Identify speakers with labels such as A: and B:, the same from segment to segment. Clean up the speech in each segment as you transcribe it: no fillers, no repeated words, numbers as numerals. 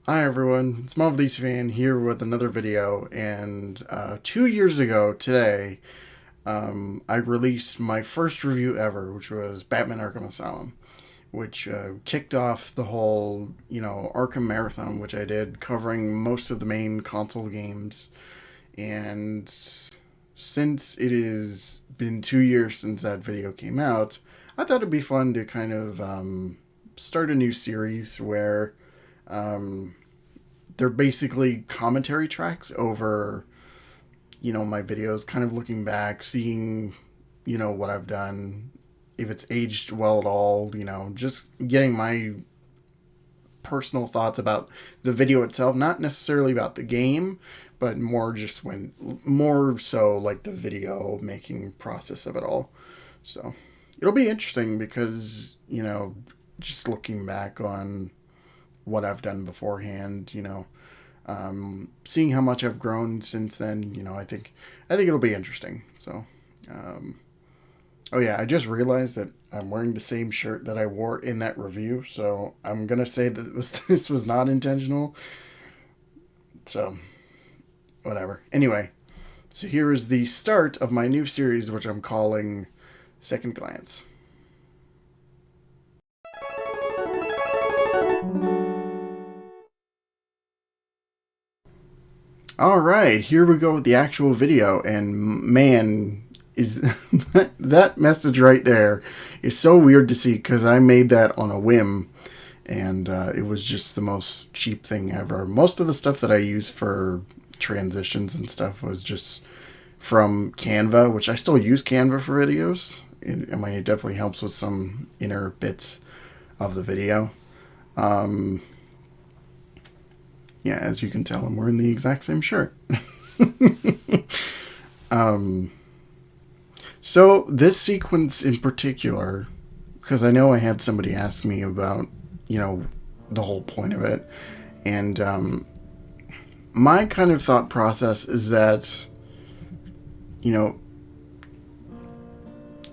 A: Hi everyone, it's Marvel DC Fan here with another video, and 2 years ago today, I released my first review ever, which was Batman Arkham Asylum, which kicked off the whole, Arkham Marathon, which I did, covering most of the main console games. And since it has been 2 years since that video came out, I thought it'd be fun to kind of start a new series where um, they're basically commentary tracks over, my videos, kind of looking back, seeing, what I've done, if it's aged well at all, just getting my personal thoughts about the video itself, not necessarily about the game, but more so like the video making process of it all. So it'll be interesting because, just looking back on what I've done beforehand, seeing how much I've grown since then, I think it'll be interesting. So, um, oh yeah, I just realized that I'm wearing the same shirt that I wore in that review, so I'm gonna say that this was not intentional. So, whatever. Anyway, so here is the start of my new series, which I'm calling Second Glance. All right, here we go with the actual video, and man, is that message right there is so weird to see because I made that on a whim, and it was just the most cheap thing ever. Most of the stuff that I use for transitions and stuff was just from Canva, which I still use Canva for videos. It definitely helps with some inner bits of the video. Um, yeah, as you can tell, I'm wearing the exact same shirt. um, so this sequence in particular, because I know I had somebody ask me about, you know, the whole point of it, and my kind of thought process is that, you know,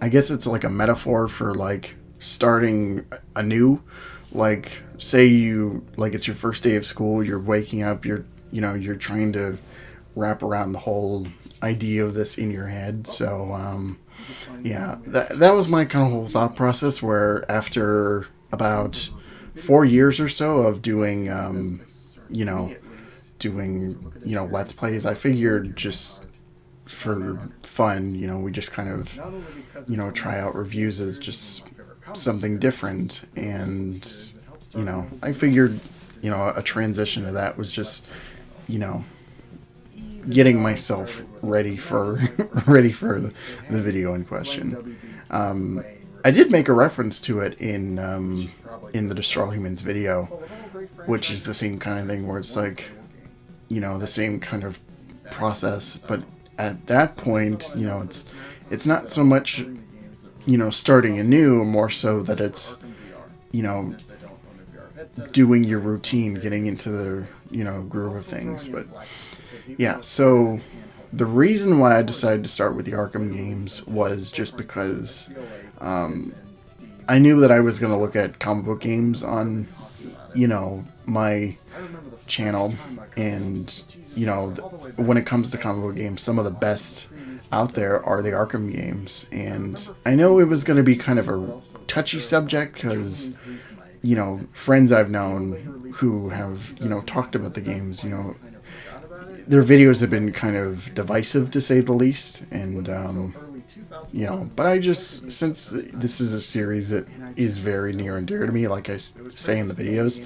A: I guess it's like a metaphor for like starting anew. Like, say it's your first day of school, you're waking up, you're trying to wrap around the whole idea of this in your head. So, yeah, that was my kind of whole thought process. Where after about 4 years or so of doing, you know, let's plays, I figured just for fun, we just kind of, try out reviews as just something different. And, I figured, a transition to that was just, you know, getting myself ready for the video in question. I did make a reference to it in the Destroy Humans video, which is the same kind of thing where it's like, the same kind of process, but at that point, it's not so much, starting anew, more so that it's, you know, doing your routine, getting into the, groove of things. But yeah, so the reason why I decided to start with the Arkham games was just because I knew that I was going to look at comic book games on, my channel, and when it comes to comic book games, some of the best out there are the Arkham games. And I know it was going to be kind of a touchy subject because friends I've known who have talked about the games, their videos have been kind of divisive, to say the least. And but I just, since this is a series that is very near and dear to me, like I say in the videos,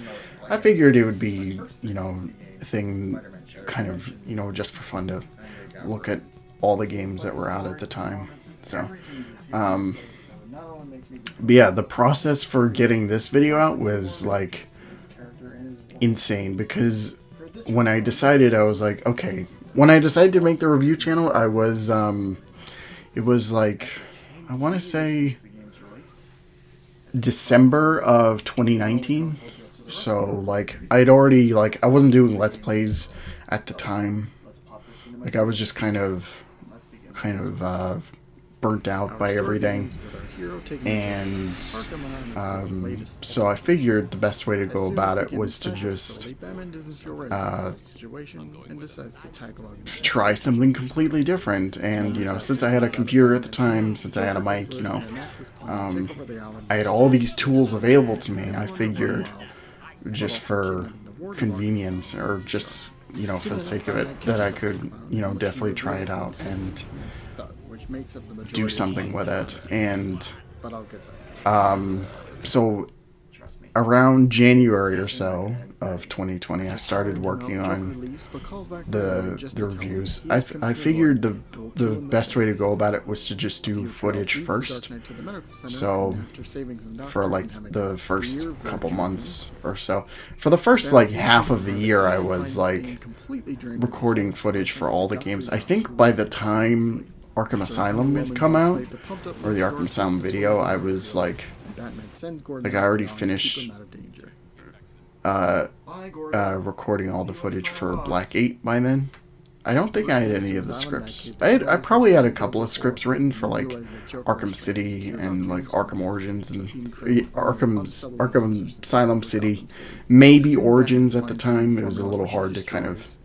A: I figured it would be, a thing kind of, just for fun to look at all the games that were out at the time. So, but yeah, the process for getting this video out was like insane, because when I decided, I was like, okay, when I decided to make the review channel, I was, it was like, I want to say December of 2019. So like I wasn't doing let's plays at the time. Like I was just kind of burnt out by everything. And so I figured the best way to go about it was to just try something completely different. And, you know, since I had a computer at the time, since I had a mic, you know, I had all these tools available to me. I figured just for convenience, or just, you know, for the sake of it, that I could, you know, definitely try it out and do something with it. And so around January or so of 2020, I started working on the reviews. I figured the best way to go about it was to just do footage first. So for like the first couple months or so, for the first like half of the year, I was like recording footage for all the games. I think by the time Arkham Asylum had come out, or the Arkham Asylum video, I was like I already finished recording all the footage for Black 8 by then. I don't think I had any of the scripts. I probably had a couple of scripts written for like Arkham City and like Arkham Origins and Arkham Asylum City, maybe Origins at the time. It was a little hard to kind of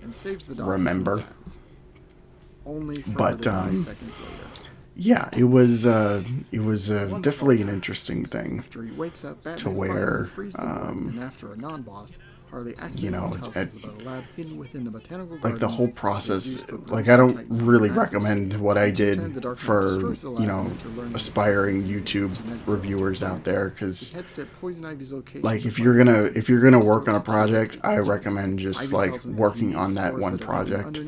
A: remember. But yeah, it was definitely an interesting thing to where, you know, like the whole process, like I don't really recommend what I did for, you know, aspiring YouTube reviewers out there, because like if you're gonna work on a project, I recommend just like working on that one project.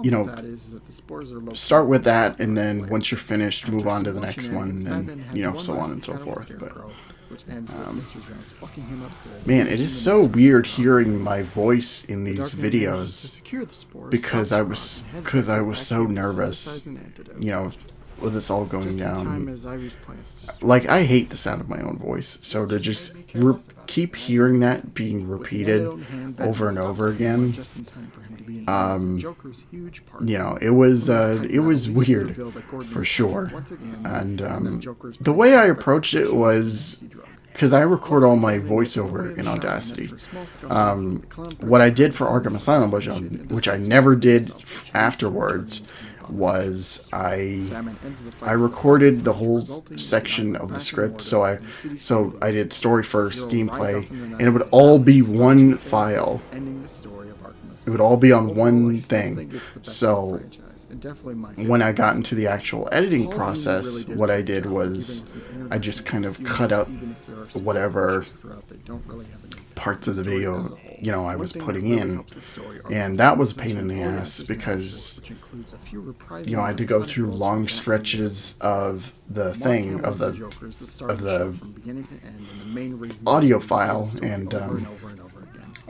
A: You know, start with that, and then once you're finished, move on to the next one, and, you know, so on and so forth. But man, it is so weird hearing my voice in these videos, because I was so nervous, you know, with this all going down. Like, I hate the sound of my own voice, so to just keep hearing that being repeated over and over again, you know, it was weird for sure. And the way I approached it was, because I record all my voiceover in Audacity. What I did for Arkham Asylum, which I never did afterwards, was I recorded the whole section of the script. So I did story first, gameplay, and it would all be one file. It would all be on one thing. So when I got into the actual editing process, what I did was I just kind of cut up whatever parts of the video, you know, I was putting in, and that was a pain in the ass, because, you know, I had to go through long stretches of the thing, of the audio file, and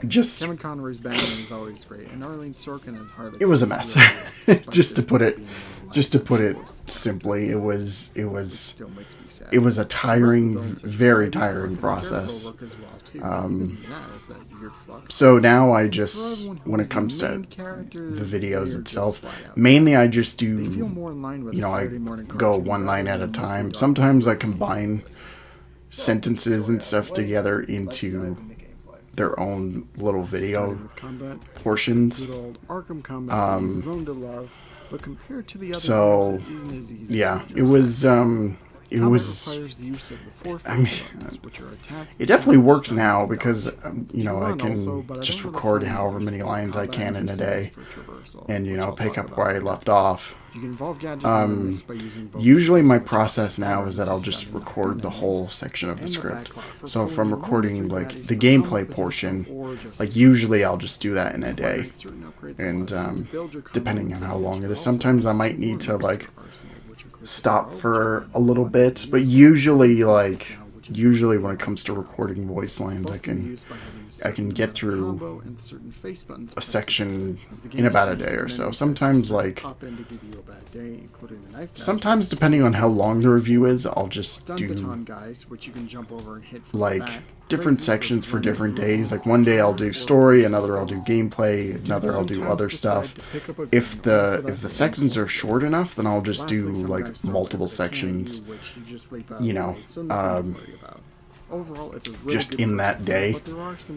A: just Kevin Conroy's Batman is always great, and Arlene Sorkin is Harley. It was a mess. just to put it simply, it was a tiring, very tiring process. So now I just, when it comes to the videos itself, mainly I just do, you know, I go one line at a time. Sometimes I combine sentences and stuff together into their own little video portions. So yeah, it was I mean, it definitely works now, because you know, I can just record however many lines I can in a day, and, you know, pick up where I left off. Usually my process now is that I'll just record the whole section of the script. So if I'm recording like the gameplay portion, like usually I'll just do that in a day, and depending on how long it is, sometimes I might need to like stop for a little bit, but usually when it comes to recording voice lines, I can get through a section in about a day or so. Sometimes depending on how long the review is, I'll just do like different sections for different days. Like one day I'll do story, another I'll do gameplay, another I'll do other stuff. If the sections are short enough, then I'll just do like multiple sections, you know, just in that day.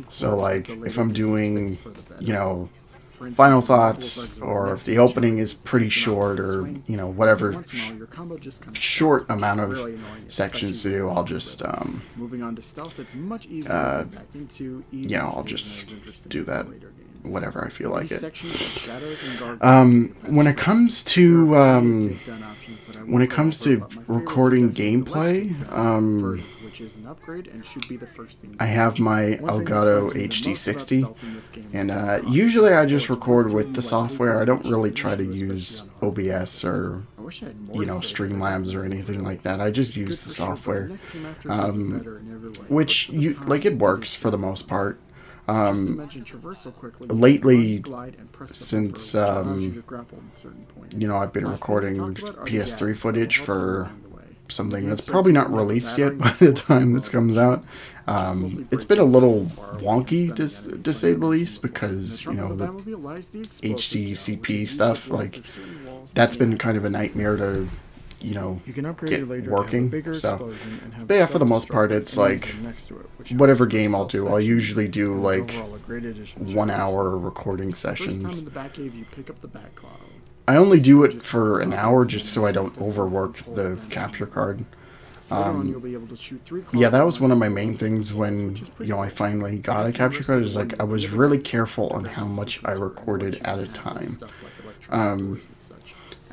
A: So like if I'm doing, you know, final thoughts, or if the opening is pretty short, or you know, whatever short amount of sections to do, I'll just you know, I'll just do that whatever I feel like it. When it comes to recording gameplay, I have my Elgato HD60, and usually I just record with the software. I don't really try to use OBS or, you know, Streamlabs or anything like that. I just use the software, which it works for the most part. Lately, since you know, I've been recording PS3 footage for something that's probably not released yet by the time this comes out. It's been a little wonky, to say the least, because, you know, the HDCP stuff, like, that's been kind of a nightmare to, you know, get working. So, but yeah, for the most part, it's like, whatever game I'll do, I'll usually do like 1 hour recording sessions. I only do it for an hour just so I don't overwork the capture card. Yeah, that was one of my main things when, you know, I finally got a capture card, is like I was really careful on how much I recorded at a time.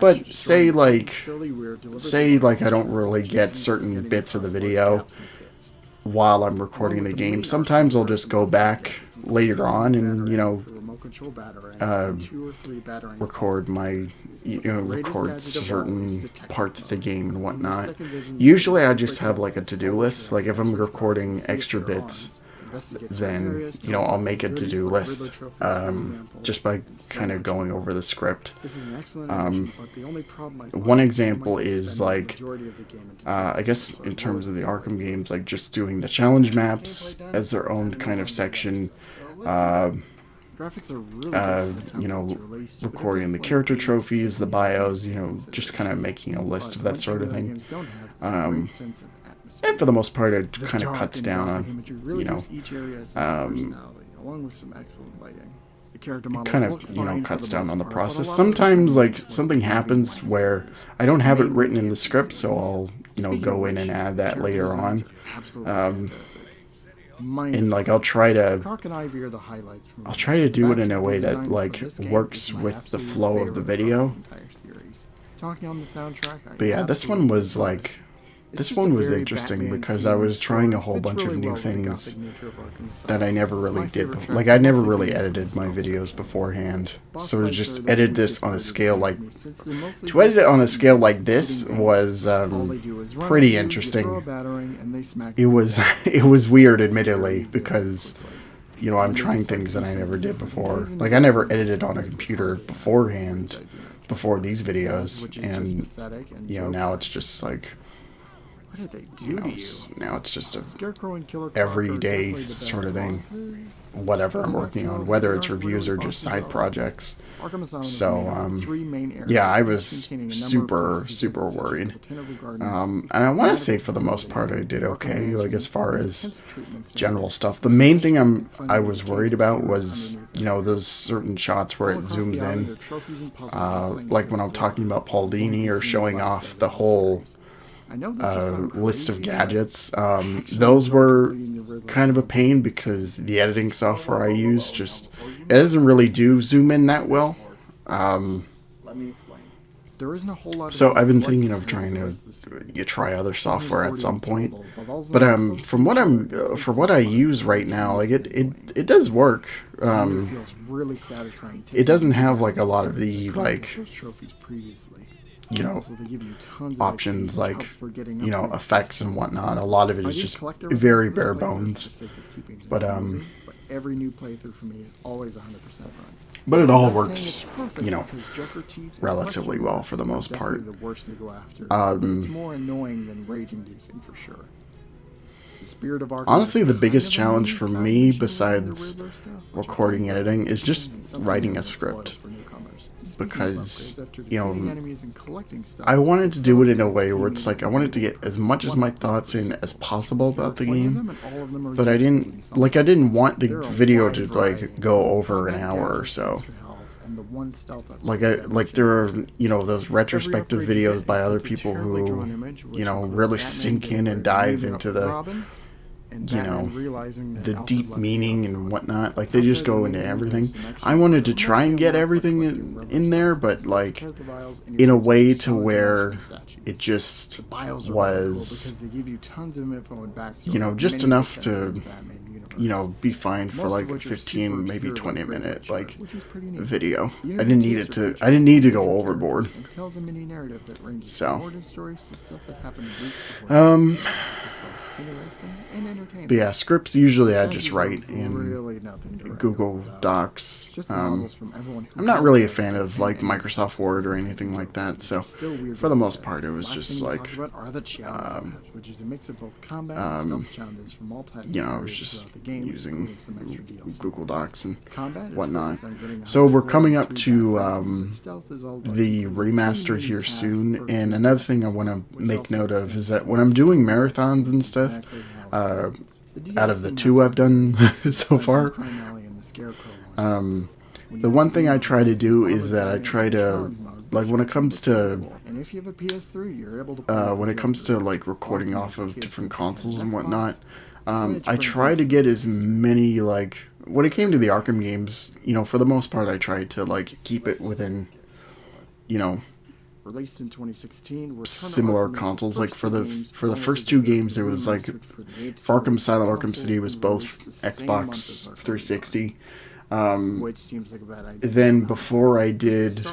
A: But say like I don't really get certain bits of the video while I'm recording the game. Sometimes I'll just go back later on and, you know, record certain parts of the game and whatnot. Usually I just have like a to-do list. Like if I'm recording extra bits, then, you know, I'll make a to-do list just by kind of going over the script. One example is like, I guess in terms of the Arkham games, like just doing the challenge maps as their own kind of section. You know, recording the character trophies, the bios, you know, just kind of making a list of that sort of thing. And for the most part, it kind of cuts down on, you know, it kind of, you know, cuts down on the process. Sometimes, like, something happens where I don't have it written in the script, so I'll, you know, go in and add that later on. And like I'll try to do it in a way that like works with the flow of the video. But yeah, this one was interesting because I was trying a whole bunch of new things that I never really did before. Like I never really edited my videos beforehand, so to just edit this on a scale like this was pretty interesting. It was weird, admittedly, because, you know, I'm trying things that I never did before. Like I never edited on a computer beforehand before these videos, and, you know, now it's just like, what did they do, you know, now it's just a everyday sort of thing, whatever I'm working on, whether it's reviews or just side projects. So yeah, I was super worried, and I want to say for the most part I did okay, like as far as general stuff. The main thing I was worried about was, you know, those certain shots where it zooms in, like when I'm talking about Paul Dini or showing off the whole list of gadgets. Those were kind of a pain because the editing software I use it doesn't really do zoom in that well. So I've been thinking of trying to try other software at some point. But from what I use right now, like it does work. It doesn't have like a lot of the like, you know, options like, you know, effects and whatnot. A lot of it is just very bare bones. But every new playthrough for me is always 100% run. But it all works, you know, relatively well for the most part.
B: It's more annoying than rage inducing for sure. spirit of Arkham
A: honestly,
B: is
A: the
B: kind
A: biggest
B: of
A: challenge for
B: inside
A: me,
B: mission
A: besides
B: Riddler stuff, which
A: recording editing, is just
B: something
A: writing a
B: that's
A: script.
B: loyal for newcomers. Speaking of
A: Because,
B: upgrades, after
A: you
B: defeating
A: know,
B: enemies and collecting stuff,
A: I wanted to do it in a way where
B: Philip
A: it's like I wanted to get as much as my thoughts in as possible about the game, but I didn't want the video to like go over an hour or so. Like there are, you know, those retrospective videos by other people who, you know, really sink in and dive into the, you know, the deep meaning and whatnot. Like they just go into everything. I wanted to try and get everything in there, but like in a way to where it just was, you know, just enough to, you know, be fine for like a 15, maybe 20-minute like video. I didn't need to go overboard. So, but yeah, scripts usually I just write in Google Docs. I'm not really a fan of like Microsoft Word or anything like that, so for the most part it was just like, you know, I was just using Google Docs and whatnot. So we're coming up to the remaster here soon, and another thing I want to make note of is that when I'm doing marathons and stuff, out of the two I've done so far, the one thing I try to do is that I try to, like, when it comes to like recording off of different consoles and whatnot, I try to get as many, like, when it came to the Arkham games, you know, for the most part I tried to like keep it within, you know,
B: released in 2016,
A: similar consoles. Like for the first two games, there was like for Arkham Asylum, Arkham City was both Xbox 360.
B: Which seems like a bad idea.
A: Then before I did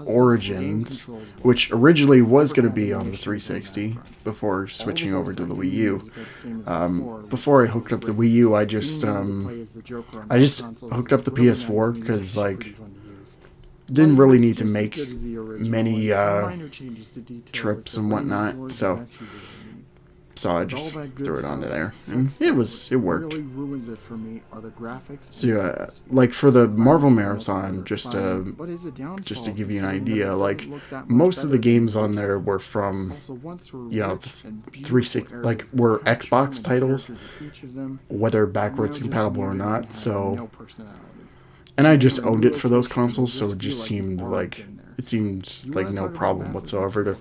A: Origins, which originally was going to be on the 360 before switching over to the Wii U. Before I hooked up the Wii U, I just hooked up the PS4 because like didn't really need to make many trips and whatnot, so I just threw it onto there, and it worked. So yeah, like for the Marvel Marathon, just to give you an idea, like most of the games on there were from, you know, 360, like were Xbox titles, whether backwards compatible or not. So. And I just owned it for those consoles, so it just seemed like no problem whatsoever to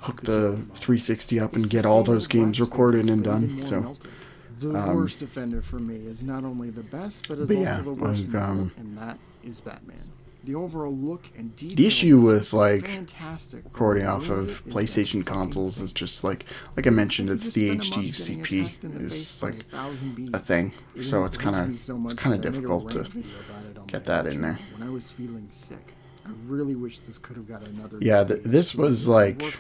A: hook the 360 up and get all those games recorded and done. So
B: the worst offender for me is not only the best, but is also the worst, and that is Batman. The overall look and detail.
A: The issue with like recording off of PlayStation consoles is just like I mentioned, it's the HDCP is like a thing, so it's kind of difficult to get that in there.
B: When I was feeling sick, I really wish this could have got another.
A: Yeah, this was like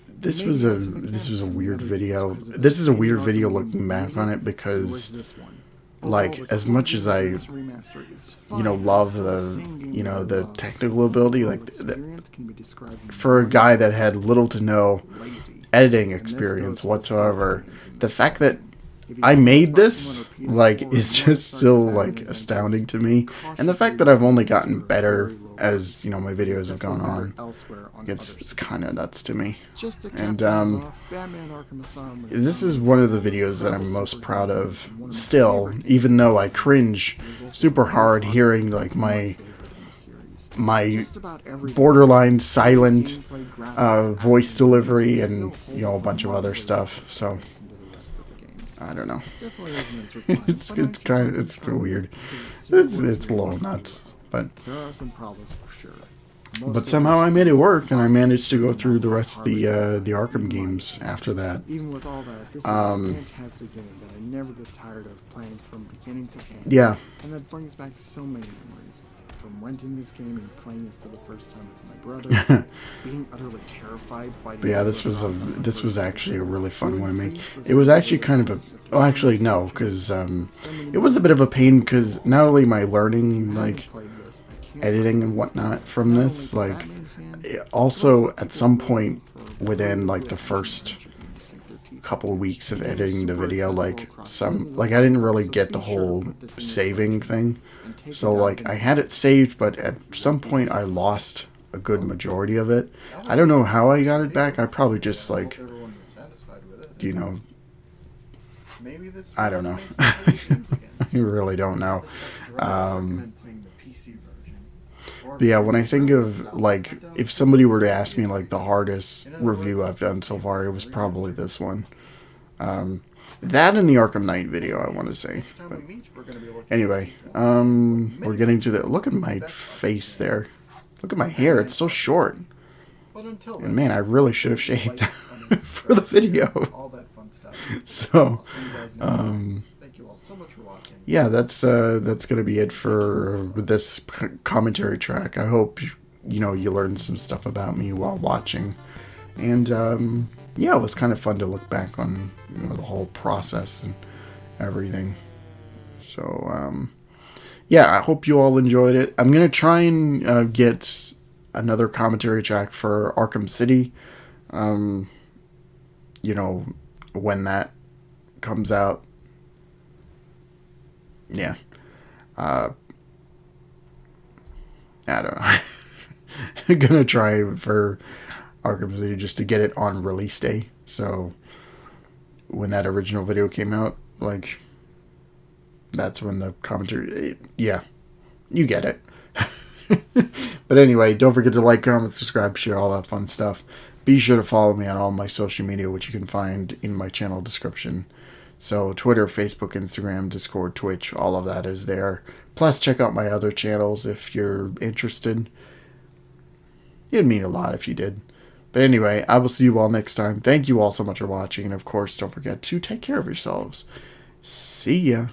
A: this was a weird video. This is a weird video looking back on it because, like, as much as I, you know, love the technical ability, like for a guy that had little to no editing experience whatsoever, the fact that I made this, like, is just still, like, astounding to me. And the fact that I've only gotten better as, you know, my videos have gone on, it's kind of nuts to me. And, this is one of the videos that I'm most proud of still, even though I cringe super hard hearing, like, my borderline silent voice delivery and, you know, a bunch of other stuff, so I don't know. it's kind of weird. It's a little nuts, but
B: there are some problems for sure.
A: But somehow I made it work, and I managed to go through the rest of the Arkham games after that.
B: Even with all that, this is a fantastic game that I never get tired of playing from beginning to end.
A: Yeah.
B: And that brings back so many memories. From renting this game and playing it for the first time with my brother, being utterly terrified fighting.
A: But yeah, this was actually a really fun one to make. It was actually kind of a because it was a bit of a pain because not only am I learning like editing and whatnot from this, like also at some point within like the first couple of weeks of editing the video. Like I didn't really get the whole saving thing. So like I had it saved, but at some point I lost a good majority of it. I don't know how I got it back. I probably just like, you know, I don't know. I really don't know. But yeah, when I think of, like, if somebody were to ask me, like, the hardest review I've done so far, it was probably this one. That and the Arkham Knight video, I want to say. But anyway, we're getting to the... Look at my face there. Look at my hair. It's so short. And man, I really should have shaved for the video. So, yeah, that's gonna be it for this commentary track. I hope you learned some stuff about me while watching, and yeah, it was kind of fun to look back on the whole process and everything. So yeah, I hope you all enjoyed it. I'm gonna try and get another commentary track for Arkham City. When that comes out. Yeah. I don't know. I'm gonna try for Arkham City just to get it on release day. So when that original video came out, like, that's when the commentary... Yeah. You get it. But anyway, don't forget to like, comment, subscribe, share, all that fun stuff. Be sure to follow me on all my social media, which you can find in my channel description. So Twitter, Facebook, Instagram, Discord, Twitch, all of that is there. Plus, check out my other channels if you're interested. It'd mean a lot if you did. But anyway, I will see you all next time. Thank you all so much for watching. And of course, don't forget to take care of yourselves. See ya.